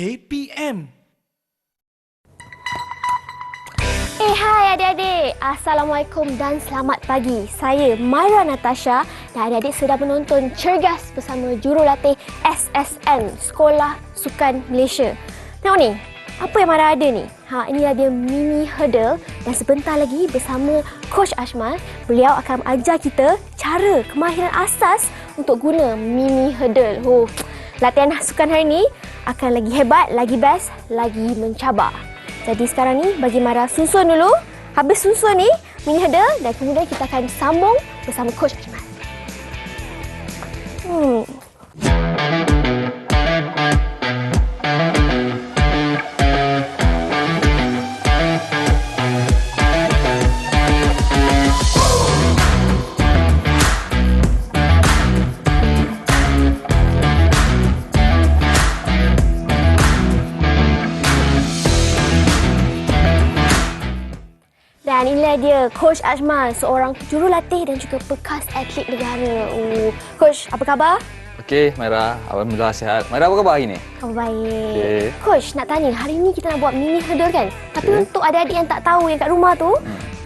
KPM. Hai adik-adik, Assalamualaikum dan selamat pagi. Saya Myra Natasha dan adik-adik sedang menonton Cergas bersama jurulatih SSN, Sekolah Sukan Malaysia. Tengok ni, apa yang Myra ada ni? Inilah dia mini hurdle dan sebentar lagi bersama Coach Ashmal, beliau akan ajar kita cara kemahiran asas untuk guna mini hurdle. Latihan sukan hari ini akan lagi hebat, lagi best, lagi mencabar. Jadi sekarang ni bagi Myra susun dulu. Habis susun ni, mini hurdle dan kemudian kita akan sambung bersama Coach Ashmal. Dan inilah dia Coach Ashmal, seorang jurulatih dan juga bekas atlet negara. Coach, apa khabar? Okey, Myra. Alhamdulillah sihat. Myra, apa khabar hari ni? Khabar baik. Okey. Coach, nak tanya, hari ni kita nak buat mini hurdle kan? Tapi untuk adik-adik yang tak tahu yang kat rumah tu,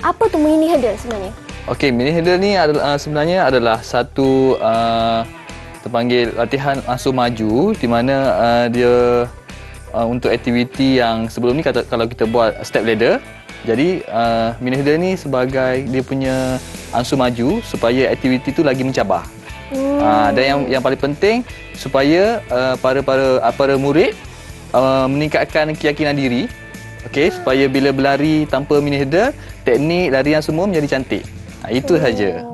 apa tu mini hurdle sebenarnya? Okey, mini hurdle ni adalah, sebenarnya adalah satu terpanggil latihan langsung maju di mana dia untuk aktiviti yang sebelum ni kalau kita buat step ladder. Jadi mini hurdle ni sebagai dia punya ansur maju supaya aktiviti tu lagi mencabar. Dan yang paling penting supaya para murid meningkatkan keyakinan diri. Okey, supaya bila berlari tanpa mini hurdle, teknik larian semua menjadi cantik. Itu saja.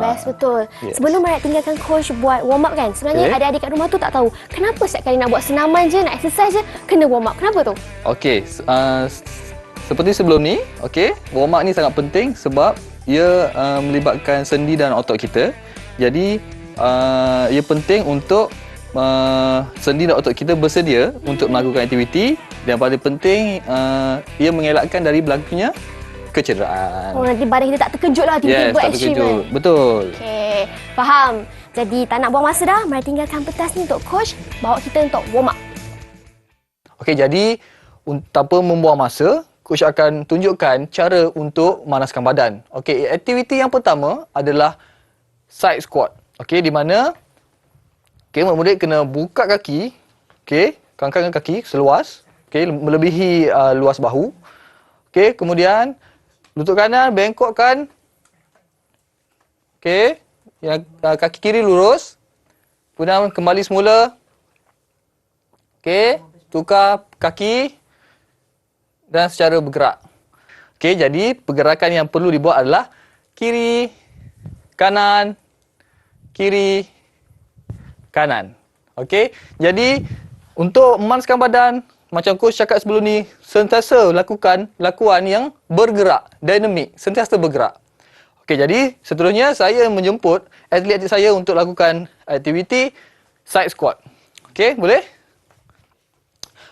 Best betul. Yes. Sebelum Myra tinggalkan coach buat warm up kan, sebenarnya adik-adik kat rumah tu tak tahu kenapa setiap kali nak buat senaman je, nak exercise je, kena warm up. Kenapa tu? Okey, seperti sebelum ni, okey, warm up ni sangat penting sebab ia melibatkan sendi dan otot kita. Jadi ia penting untuk sendi dan otot kita bersedia untuk melakukan aktiviti, dan paling penting ia mengelakkan dari berlakunya kecederaan. Nanti badan kita tak terkejut lah tiba-tiba buat ekstrim kan? Betul. Okey, faham. Jadi tak nak buang masa dah, mari tinggalkan pentas ni untuk coach bawa kita untuk warm up. Okey, jadi tanpa membuang masa, coach akan tunjukkan cara untuk manaskan badan. Okey, aktiviti yang pertama adalah side squat. Okey, di mana murid kena buka kaki, okey, kangkangkan kaki seluas, okey, melebihi luas bahu. Okey, kemudian lutut kanan bengkokkan. Okey, yang kaki kiri lurus. Kemudian kembali semula. Okey, tukar kaki dan secara bergerak. Okey, jadi pergerakan yang perlu dibuat adalah kiri, kanan, kiri, kanan. Okey, jadi untuk memanaskan badan, macam coach cakap sebelum ni, sentiasa lakukan lakuan yang bergerak, dinamik, sentiasa bergerak. Okey, jadi seterusnya saya menjemput atlet-atlet saya untuk lakukan aktiviti side squat. Okey, boleh?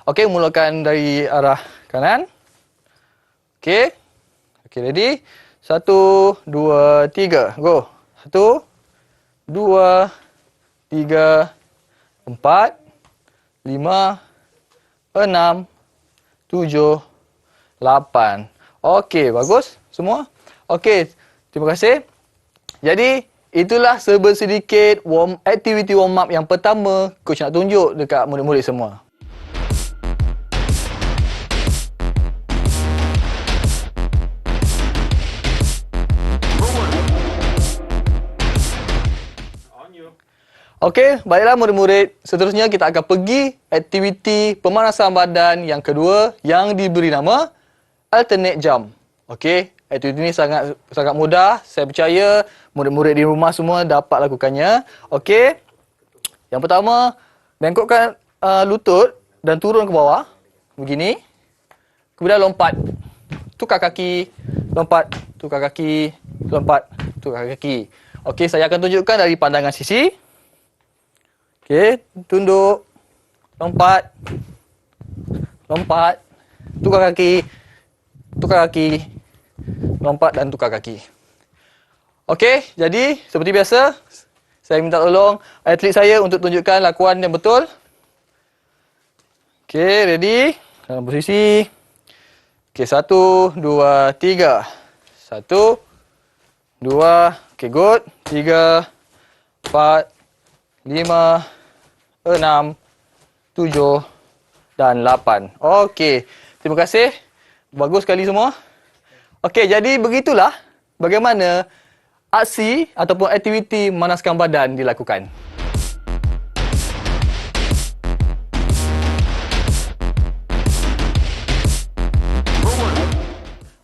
Okey, mulakan dari arah kanan. Okey. Okey, ready? 1, 2, 3. Go. 1, 2, 3, 4, 5, 6, 7, 8. Okey, bagus semua. Okey, terima kasih. Jadi, itulah sedikit aktiviti warm up yang pertama coach nak tunjuk dekat murid-murid semua. Okey, baiklah murid-murid. Seterusnya kita akan pergi aktiviti pemanasan badan yang kedua yang diberi nama alternate jump. Okey, aktiviti ini sangat mudah. Saya percaya murid-murid di rumah semua dapat lakukannya. Okey. Yang pertama, bengkokkan lutut dan turun ke bawah. Begini. Kemudian lompat. Tukar kaki, lompat, tukar kaki, lompat, tukar kaki. Okey, saya akan tunjukkan dari pandangan sisi. Okey, tunduk, lompat, lompat, tukar kaki, lompat dan tukar kaki. Okey, jadi seperti biasa, saya minta tolong atlet saya untuk tunjukkan lakuan yang betul. Okey, ready? Dalam posisi. Okey, 1, 2, 3. 1, 2, okey, good. 3, 4, 5, 6, 7 dan 8. Okey, terima kasih. Bagus sekali semua. Okey, jadi begitulah bagaimana aksi ataupun aktiviti memanaskan badan dilakukan.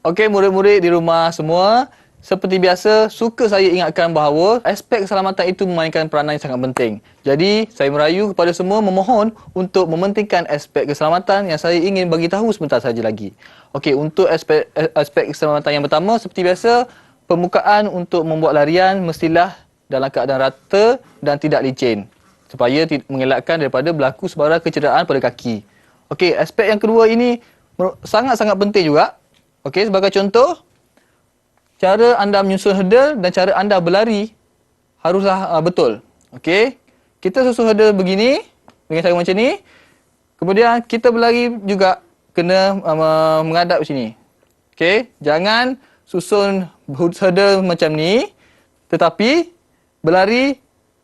Okey, murid-murid di rumah semua, seperti biasa, suka saya ingatkan bahawa aspek keselamatan itu memainkan peranan yang sangat penting. Jadi, saya merayu kepada semua memohon untuk mementingkan aspek keselamatan yang saya ingin bagi tahu sebentar saja lagi. Okey, untuk aspek keselamatan yang pertama, seperti biasa, permukaan untuk membuat larian mestilah dalam keadaan rata dan tidak licin supaya mengelakkan daripada berlaku sebarang kecederaan pada kaki. Okey, aspek yang kedua ini sangat-sangat penting juga. Okey, sebagai contoh, cara anda menyusun hurdle dan cara anda berlari haruslah betul. Okey, kita susun hurdle begini, dengan cara macam ni. Kemudian kita berlari juga kena menghadap sini. Okey, jangan susun hurdle macam ni, tetapi berlari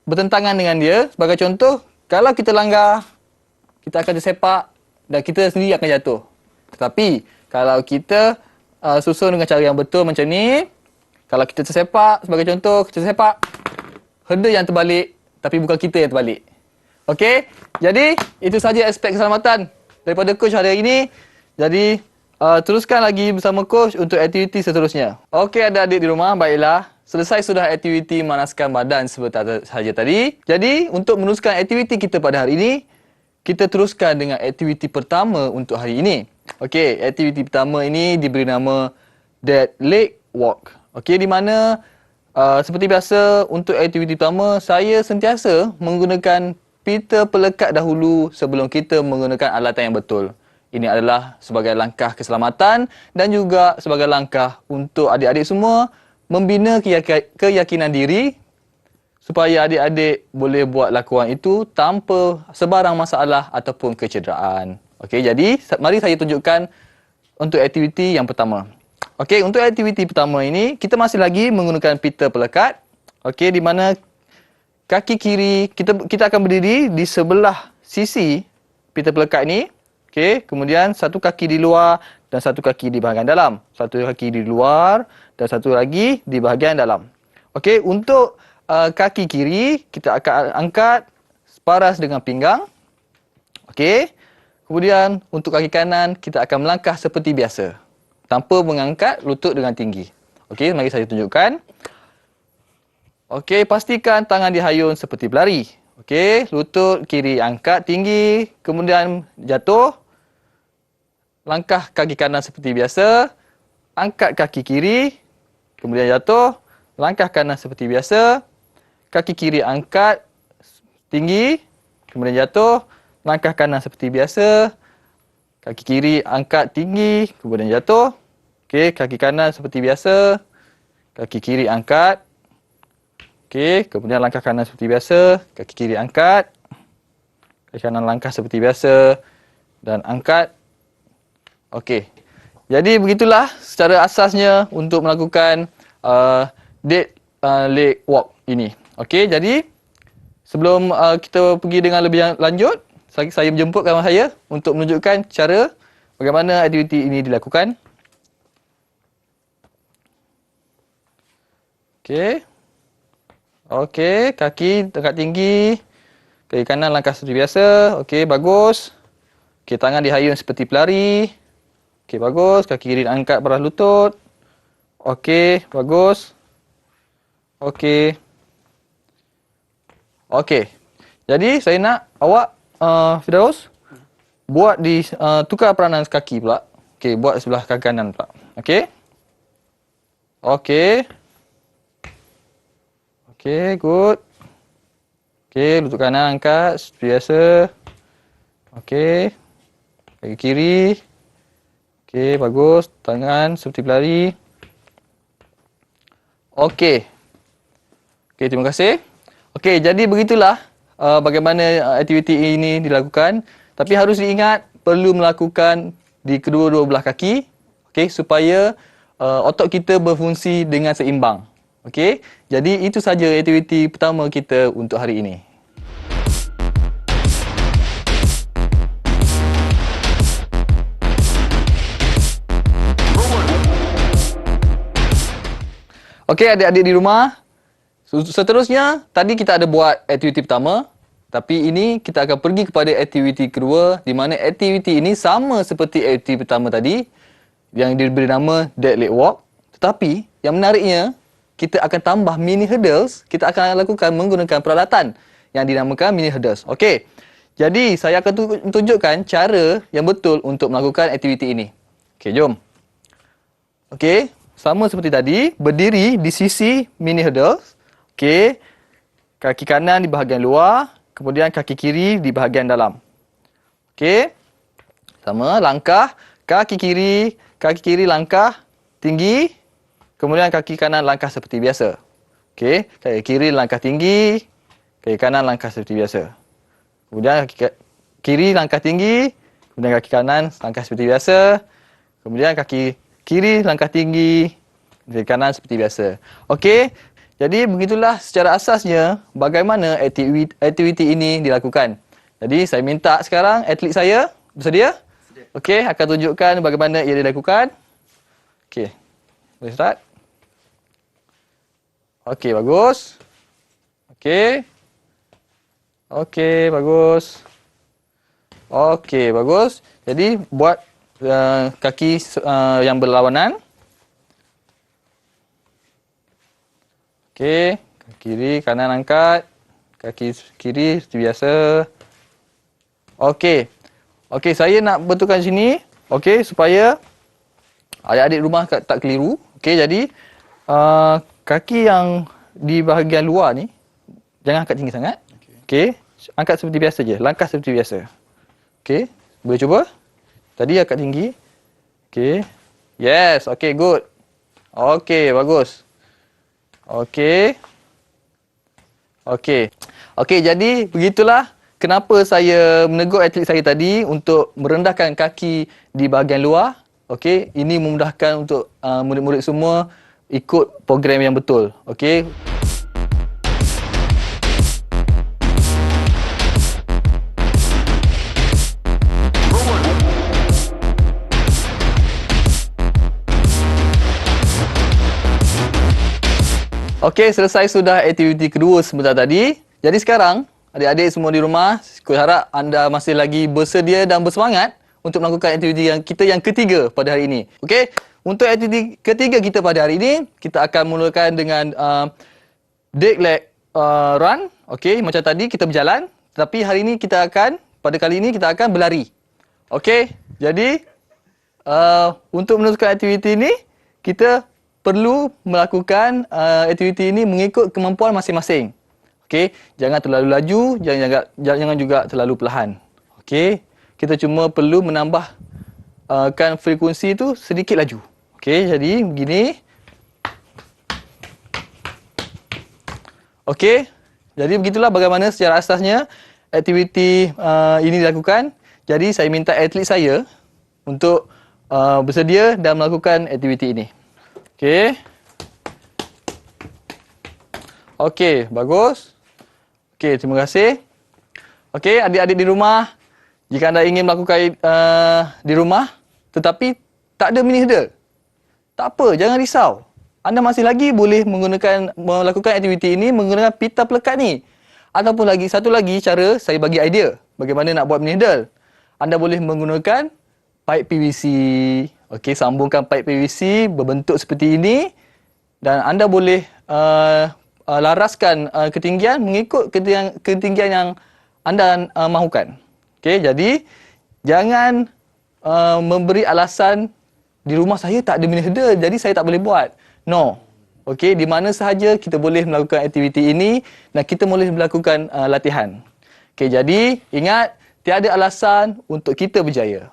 bertentangan dengan dia. Sebagai contoh, kalau kita langgar, kita akan tersepak dan kita sendiri akan jatuh. Tetapi, kalau kita susun dengan cara yang betul macam ni, kalau kita tersepak, sebagai contoh, kita tersepak, hurdle yang terbalik, tapi bukan kita yang terbalik. Okey, jadi itu saja aspek keselamatan daripada coach hari ini. Jadi, teruskan lagi bersama coach untuk aktiviti seterusnya. Okey, adik-adik di rumah, baiklah. Selesai sudah aktiviti memanaskan badan sebentar saja tadi. Jadi, untuk meneruskan aktiviti kita pada hari ini, kita teruskan dengan aktiviti pertama untuk hari ini. Okey, aktiviti pertama ini diberi nama Dead Leg Walk. Okey, di mana seperti biasa untuk aktiviti pertama, saya sentiasa menggunakan pita pelekat dahulu sebelum kita menggunakan alatan yang betul. Ini adalah sebagai langkah keselamatan dan juga sebagai langkah untuk adik-adik semua membina keyakinan diri supaya adik-adik boleh buat lakuan itu tanpa sebarang masalah ataupun kecederaan. Okey, jadi mari saya tunjukkan untuk aktiviti yang pertama. Okey, untuk aktiviti pertama ini, kita masih lagi menggunakan pita pelekat. Okey, di mana kaki kiri, kita akan berdiri di sebelah sisi pita pelekat ini. Okey, kemudian satu kaki di luar dan satu kaki di bahagian dalam. Satu kaki di luar dan satu lagi di bahagian dalam. Okey, untuk kaki kiri, kita akan angkat separas dengan pinggang. Okey. Kemudian, untuk kaki kanan, kita akan melangkah seperti biasa. Tanpa mengangkat lutut dengan tinggi. Okey, mari saya tunjukkan. Okey, pastikan tangan dihayun seperti berlari. Okey, lutut kiri angkat tinggi. Kemudian jatuh. Langkah kaki kanan seperti biasa. Angkat kaki kiri. Kemudian jatuh. Langkah kanan seperti biasa. Kaki kiri angkat tinggi. Kemudian jatuh. Langkah kanan seperti biasa. Kaki kiri angkat tinggi, kemudian jatuh. Okey, kaki kanan seperti biasa. Kaki kiri angkat. Okey, kemudian langkah kanan seperti biasa. Kaki kiri angkat. Kaki kanan langkah seperti biasa. Dan angkat. Okey. Jadi begitulah secara asasnya untuk melakukan dead leg walk ini. Okey, jadi sebelum kita pergi dengan lebih lanjut, saya menjemput kawan saya untuk menunjukkan cara bagaimana aktiviti ini dilakukan. Okey. Okey, kaki tegak tinggi. Kaki kanan langkah seperti biasa. Okey, bagus. Okey, tangan dihayun seperti pelari. Okey, bagus. Kaki kiri angkat beras lutut. Okey, bagus. Okey. Okey. Jadi, saya nak awak Firdaus, buat di tukar peranan kaki pula. Okey, buat sebelah kaki kanan pula. Okey. Okey. Okey, good. Okey, lutut kanan angkat seperti biasa. Okey. Kaki kiri. Okey, bagus. Tangan seperti pelari. Okey. Okey, terima kasih. Okey, jadi begitulah bagaimana aktiviti ini dilakukan. Tapi harus diingat, perlu melakukan di kedua-dua belah kaki, okey, supaya otot kita berfungsi dengan seimbang. Okey, jadi itu saja aktiviti pertama kita untuk hari ini. Okey, adik-adik di rumah, seterusnya tadi kita ada buat aktiviti pertama, tapi ini kita akan pergi kepada aktiviti kedua, di mana aktiviti ini sama seperti aktiviti pertama tadi yang diberi nama dead leg walk, tetapi yang menariknya kita akan tambah mini hurdles. Kita akan lakukan menggunakan peralatan yang dinamakan mini hurdles. Okey, jadi saya akan tunjukkan cara yang betul untuk melakukan aktiviti ini. Okey, jom. Okey, sama seperti tadi, berdiri di sisi mini hurdles. Okey, kaki kanan di bahagian luar, kemudian kaki kiri di bahagian dalam. Okey, sama langkah, kaki kiri langkah tinggi, kemudian kaki kanan langkah seperti biasa. Okey, kaki kiri langkah tinggi, kaki kanan langkah seperti biasa. Kemudian kaki kiri langkah tinggi, kemudian kaki kanan langkah seperti biasa. Kemudian kaki kiri langkah tinggi, kaki kanan seperti biasa. Okey, jadi begitulah secara asasnya bagaimana aktiviti ini dilakukan. Jadi saya minta sekarang atlet saya bersedia? Okey, akan tunjukkan bagaimana ia dilakukan. Okey, boleh start? Okey, bagus. Okey. Okey, bagus. Okey, bagus. Jadi buat kaki yang berlawanan. Okey, kaki kiri, kanan angkat. Kaki kiri seperti biasa. Okey. Okey, saya nak betulkan sini. Okey, supaya adik-adik rumah tak keliru. Okey, jadi kaki yang di bahagian luar ni jangan angkat tinggi sangat. Okey, angkat seperti biasa je. Langkah seperti biasa. Okey, boleh cuba? Tadi angkat tinggi. Okey. Yes, okey, good. Okey, bagus. Okey. Okey. Okey, jadi begitulah kenapa saya menegur atlet saya tadi untuk merendahkan kaki di bahagian luar. Okey, ini memudahkan untuk murid-murid semua ikut program yang betul. Okey. Okey, selesai sudah aktiviti kedua sebentar tadi. Jadi sekarang, adik-adik semua di rumah, saya harap anda masih lagi bersedia dan bersemangat untuk melakukan aktiviti yang ketiga pada hari ini. Okey, untuk aktiviti ketiga kita pada hari ini, kita akan mulakan dengan dead leg run. Okey, macam tadi kita berjalan, tetapi hari ini pada kali ini kita akan berlari. Okey, jadi untuk meneruskan aktiviti ini, kita perlu melakukan aktiviti ini mengikut kemampuan masing-masing. Okey, jangan terlalu laju, jangan juga terlalu perlahan. Okey, kita cuma perlu menambahkan frekuensi itu sedikit laju. Okey, jadi begini. Okey, jadi begitulah bagaimana secara asasnya aktiviti ini dilakukan. Jadi saya minta atlet saya untuk bersedia dan melakukan aktiviti ini. Okey. Okey, bagus. Okey, terima kasih. Okey, adik-adik di rumah, jika anda ingin melakukan di rumah tetapi tak ada mini hurdle, tak apa, jangan risau. Anda masih lagi boleh melakukan aktiviti ini menggunakan pita pelekat ni. Ataupun satu lagi cara, saya bagi idea bagaimana nak buat mini hurdle. Anda boleh menggunakan pipe PVC. Okey, sambungkan pipe PVC berbentuk seperti ini dan anda boleh laraskan ketinggian mengikut ketinggian yang anda mahukan. Okey, jadi jangan memberi alasan di rumah saya tak ada mini hurdle jadi saya tak boleh buat. No. Okey, di mana sahaja kita boleh melakukan aktiviti ini dan kita boleh melakukan latihan. Okey, jadi ingat tiada alasan untuk kita berjaya.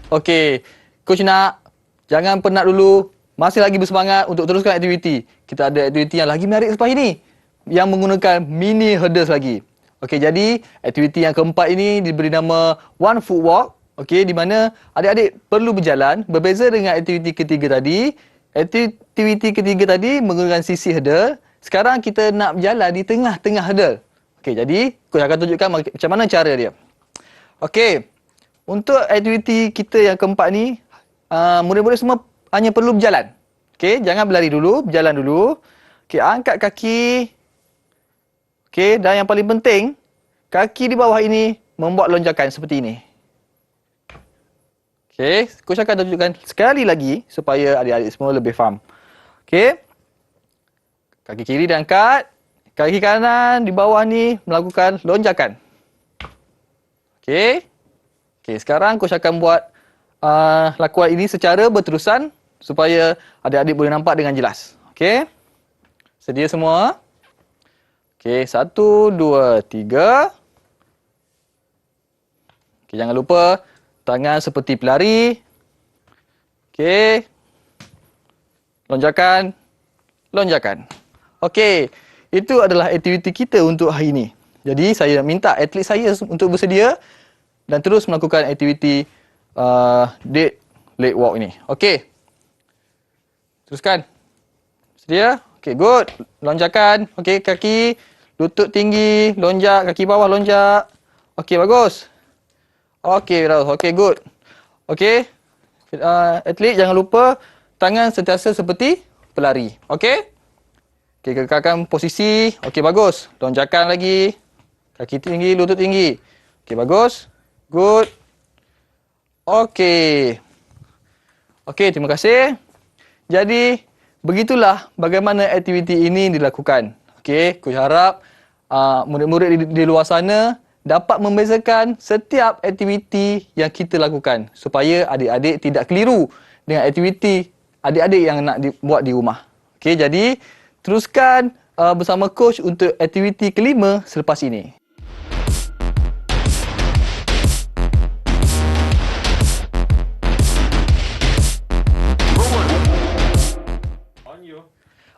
Okey, Coach nak, jangan penat dulu. Masih lagi bersemangat untuk teruskan aktiviti. Kita ada aktiviti yang lagi menarik selepas ini. yang menggunakan mini hurdles lagi. Okey, jadi aktiviti yang keempat ini diberi nama One Foot Walk. Okey, di mana adik-adik perlu berjalan. Berbeza dengan aktiviti ketiga tadi. Aktiviti ketiga tadi menggunakan sisi hurdle. Sekarang kita nak berjalan di tengah-tengah hurdle. Okey, jadi coach akan tunjukkan macam mana cara dia. Okey, untuk aktiviti kita yang keempat ni, murid-murid semua hanya perlu berjalan. Okey, jangan berlari dulu, berjalan dulu. Okey, angkat kaki. Okey, dan yang paling penting, kaki di bawah ini membuat lonjakan seperti ini. Okey, coach akan tunjukkan sekali lagi supaya adik-adik semua lebih faham. Okey. Kaki kiri diangkat, kaki kanan di bawah ni melakukan lonjakan. Okey. Okey, sekarang coach akan buat lakuan ini secara berterusan supaya adik-adik boleh nampak dengan jelas. Okey. Sedia semua? Okey, 1, 2, 3. Okey, jangan lupa tangan seperti pelari. Okey. Lonjakan. Lonjakan. Okey, itu adalah aktiviti kita untuk hari ini. Jadi, saya minta atlet saya untuk bersedia dan terus melakukan aktiviti dead leg walk ini. Okey. Teruskan. Sedia? Okey, good. Lonjakan. Okey, kaki, lutut tinggi, lonjak, kaki bawah lonjak. Okey, bagus. Okey, Raul. Okey, good. Okey. Atlet jangan lupa tangan sentiasa seperti pelari. Okey? Okey, kekalkan posisi. Okey, bagus. Lonjakan lagi. Kaki tinggi, lutut tinggi. Okey, bagus. Good. Okey. Okey, terima kasih. Jadi, begitulah bagaimana aktiviti ini dilakukan. Okey, coach harap murid-murid di luar sana dapat membezakan setiap aktiviti yang kita lakukan supaya adik-adik tidak keliru dengan aktiviti adik-adik yang nak buat di rumah. Okey, jadi teruskan bersama coach untuk aktiviti kelima selepas ini.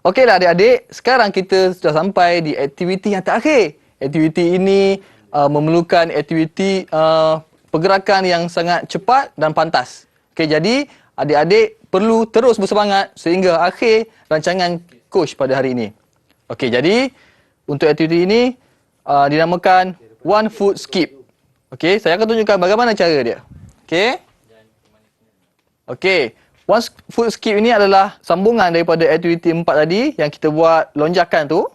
Okeylah adik-adik, sekarang kita sudah sampai di aktiviti yang terakhir. Aktiviti ini memerlukan aktiviti pergerakan yang sangat cepat dan pantas. Okey, jadi adik-adik perlu terus bersemangat sehingga akhir rancangan coach pada hari ini. Okey, jadi untuk aktiviti ini dinamakan One Foot Skip. Okey, saya akan tunjukkan bagaimana cara dia. Okey. Okey. One Foot Skip ini adalah sambungan daripada aktiviti 4 tadi yang kita buat lonjakan tu.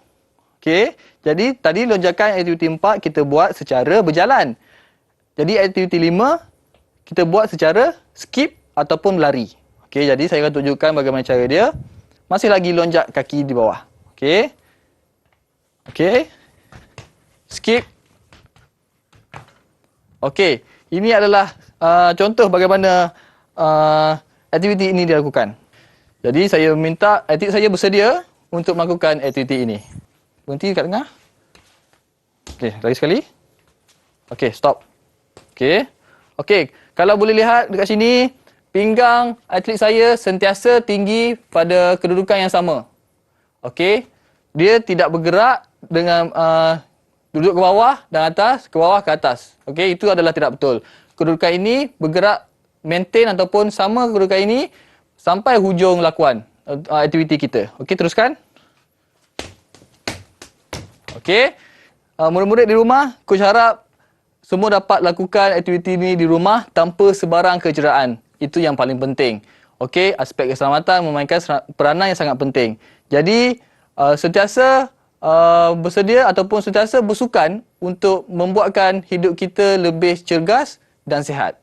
Okey. Jadi tadi lonjakan aktiviti 4 kita buat secara berjalan. Jadi aktiviti 5 kita buat secara skip ataupun lari. Okey, jadi saya akan tunjukkan bagaimana cara dia. Masih lagi lonjak kaki di bawah. Okey. Okey. Skip. Okey, ini adalah contoh bagaimana aktiviti ini dilakukan. Jadi saya minta atlet saya bersedia untuk melakukan aktiviti ini. Berhenti kat tengah. Okey, lagi sekali. Okey, stop. Okey. Okey, kalau boleh lihat dekat sini, pinggang atlet saya sentiasa tinggi pada kedudukan yang sama. Okey. Dia tidak bergerak dengan duduk ke bawah dan atas, ke bawah ke atas. Okey, itu adalah tidak betul. Kedudukan ini bergerak maintain ataupun sama kedudukan ini sampai hujung lakuan aktiviti kita. Okey, teruskan. Okey. Murid-murid di rumah, coach harap semua dapat lakukan aktiviti ini di rumah tanpa sebarang kecederaan. Itu yang paling penting. Okey, aspek keselamatan memainkan peranan yang sangat penting. Jadi, sentiasa bersedia ataupun sentiasa bersukan untuk membuatkan hidup kita lebih cergas dan sihat.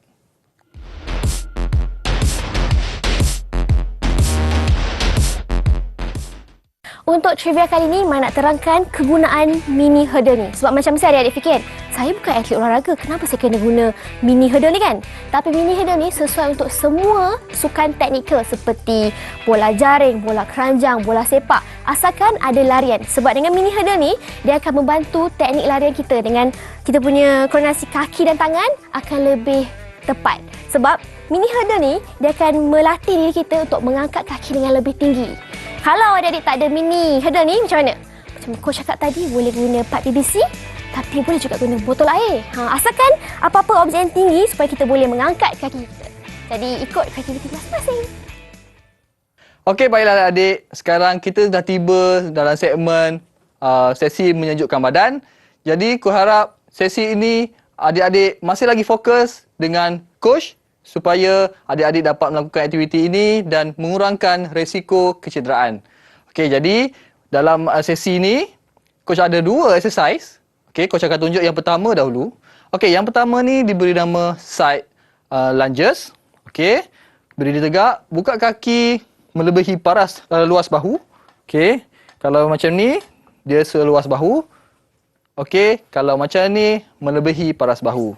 Untuk trivia kali ini, Mai nak terangkan kegunaan mini hurdle ni. Sebab macam saya adik-adik fikir, saya bukan atlet olahraga, kenapa saya kena guna mini hurdle ni kan? Tapi mini hurdle ni sesuai untuk semua sukan teknikal seperti bola jaring, bola keranjang, bola sepak. Asalkan ada larian. Sebab dengan mini hurdle ni, dia akan membantu teknik larian kita dengan kita punya koordinasi kaki dan tangan akan lebih tepat. Sebab mini hurdle ni, dia akan melatih diri kita untuk mengangkat kaki dengan lebih tinggi. Kalau adik-adik tak ada mini hurdle ni, macam mana? Macam coach cakap tadi, boleh guna part PVC, tapi boleh juga guna botol air. Asalkan apa-apa objek yang tinggi supaya kita boleh mengangkat kaki kita. Jadi ikut aktiviti masing-masing. Okey, baiklah adik. Sekarang kita dah tiba dalam segmen sesi menyejukkan badan. Jadi, aku harap sesi ini adik-adik masih lagi fokus dengan coach supaya adik-adik dapat melakukan aktiviti ini dan mengurangkan risiko kecederaan. Okey, jadi dalam sesi ini, coach ada 2 exercise. Okey, coach akan tunjuk yang pertama dahulu. Okey, yang pertama ni diberi nama side lunges. Okey, berdiri tegak, buka kaki melebihi paras luas bahu. Okey, kalau macam ni, dia seluas bahu. Okey, kalau macam ni, melebihi paras bahu.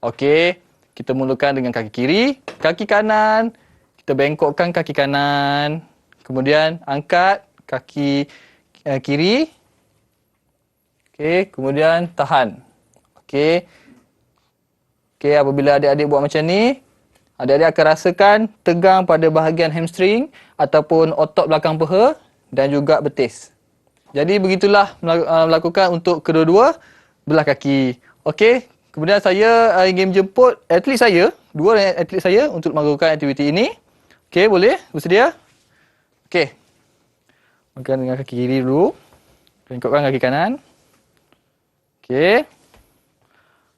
Okey, kita mulakan dengan kaki kiri, kaki kanan. Kita bengkokkan kaki kanan. Kemudian angkat kaki kiri. Okey, kemudian tahan. Okey. Okey, apabila adik-adik buat macam ni, adik-adik akan rasakan tegang pada bahagian hamstring ataupun otot belakang peha dan juga betis. Jadi begitulah melakukan untuk kedua-dua belah kaki. Okey, kemudian saya ingin menjemput atlet saya, 2 atlet saya untuk melakukan aktiviti ini. Okey, boleh? Bersedia? Okey. Makan dengan kaki kiri dulu. Bengkokkan kaki kanan. Okey.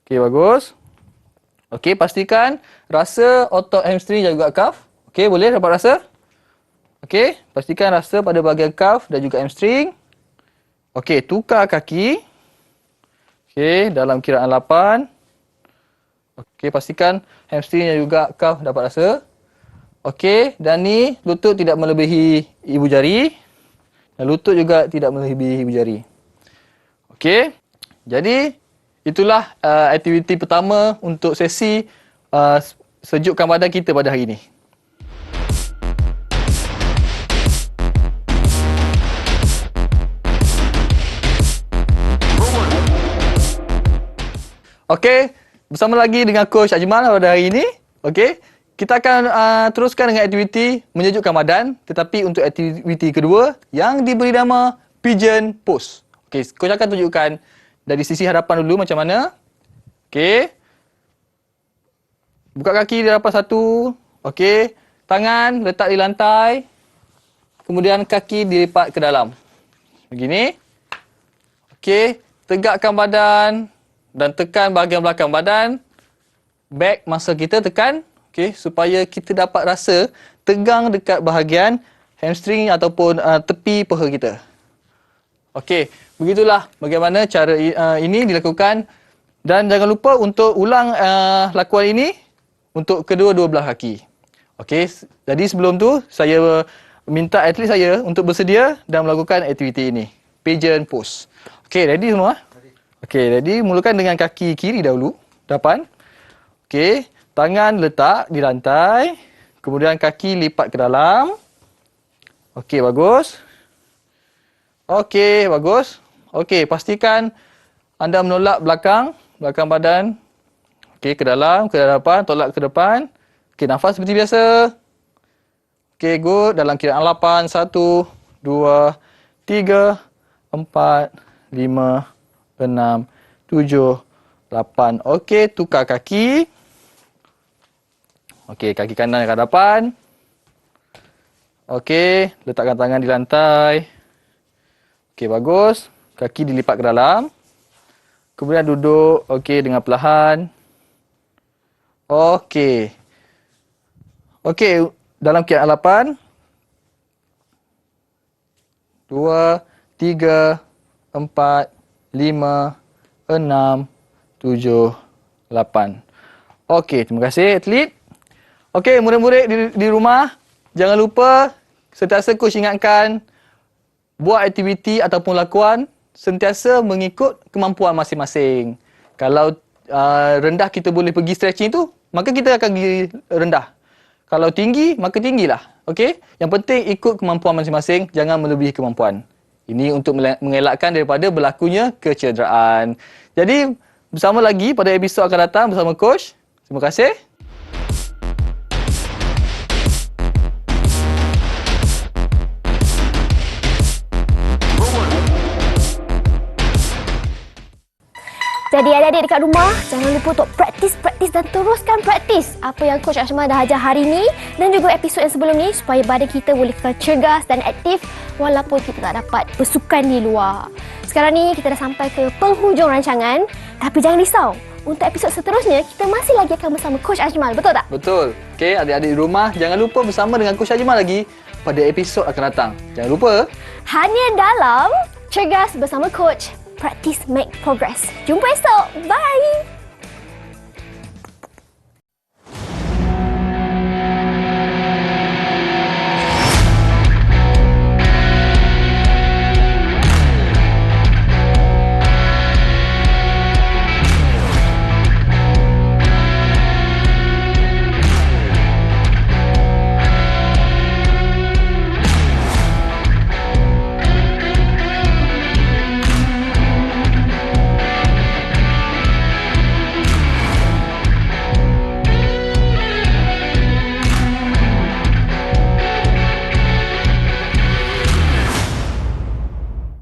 Okey, bagus. Okey, pastikan rasa otot hamstring dan juga calf. Okey, boleh dapat rasa? Okey, pastikan rasa pada bahagian calf dan juga hamstring. Okey, tukar kaki. Okey, dalam kiraan 8. Okey, pastikan hamstring dan juga calf dapat rasa. Okey, dan ni lutut tidak melebihi ibu jari. Dan lutut juga tidak melebihi ibu jari. Okey, jadi itulah aktiviti pertama untuk sesi sejukkan badan kita pada hari ini. Okey, bersama lagi dengan Coach Ajmal pada hari ini. Okey, kita akan teruskan dengan aktiviti menyejukkan badan, tetapi untuk aktiviti kedua yang diberi nama pigeon pose. Okey, Coach akan tunjukkan dari sisi hadapan dulu macam mana. Okey. Buka kaki di hadapan satu. Okey, tangan letak di lantai. Kemudian kaki dilipat ke dalam. Begini. Okey, tegakkan badan dan tekan bahagian belakang badan. Back masa kita tekan. Okey, supaya kita dapat rasa tegang dekat bahagian hamstring ataupun tepi peha kita. Okey, begitulah bagaimana cara ini dilakukan. Dan jangan lupa untuk ulang lakuan ini untuk kedua-dua belah kaki. Okey, jadi sebelum tu saya minta atlet saya untuk bersedia dan melakukan aktiviti ini. Pigeon pose. Okey, ready semua? Okey, ready. Mulakan dengan kaki kiri dahulu. Depan. Okey, tangan letak di lantai. Kemudian kaki lipat ke dalam. Okey, bagus. Okey, bagus. Okey, pastikan anda menolak belakang badan. Okey, ke dalam, ke hadapan, tolak ke depan. Okey, nafas seperti biasa. Okey, good. Dalam kiraan 8, 1, 2, 3, 4, 5, 6, 7, 8. Okey, tukar kaki. Okey, kaki kanan ke hadapan. Okey, letakkan tangan di lantai. Okey, bagus. Kaki dilipat ke dalam. Kemudian duduk. Okey, dengan perlahan. Okey. Okey, dalam kiraan 8. 2, 3, 4, 5, 6, 7, 8. Okey, terima kasih atlet. Okey, murid-murid di rumah, jangan lupa sentiasa coach ingatkan, buat aktiviti ataupun lakuan sentiasa mengikut kemampuan masing-masing. Kalau rendah kita boleh pergi stretching tu, maka kita akan pergi rendah. Kalau tinggi, maka tinggilah. Okey? Yang penting ikut kemampuan masing-masing, jangan melebihi kemampuan. Ini untuk mengelakkan daripada berlakunya kecederaan. Jadi, bersama lagi pada episod akan datang bersama coach. Terima kasih. Jadi adik-adik dekat rumah, jangan lupa untuk praktis dan teruskan praktis apa yang Coach Ashma dah ajar hari ni dan juga episod yang sebelum ni supaya badan kita boleh kekal cergas dan aktif walaupun kita tak dapat bersukan di luar. Sekarang ni kita dah sampai ke penghujung rancangan, tapi jangan risau. Untuk episod seterusnya, kita masih lagi akan bersama Coach Ajmal, betul tak? Betul. Okey, adik-adik di rumah, jangan lupa bersama dengan Coach Ajmal lagi pada episod akan datang. Jangan lupa. Hanya dalam Cergas bersama Coach. Practice make progress. Jumpa esok. Bye.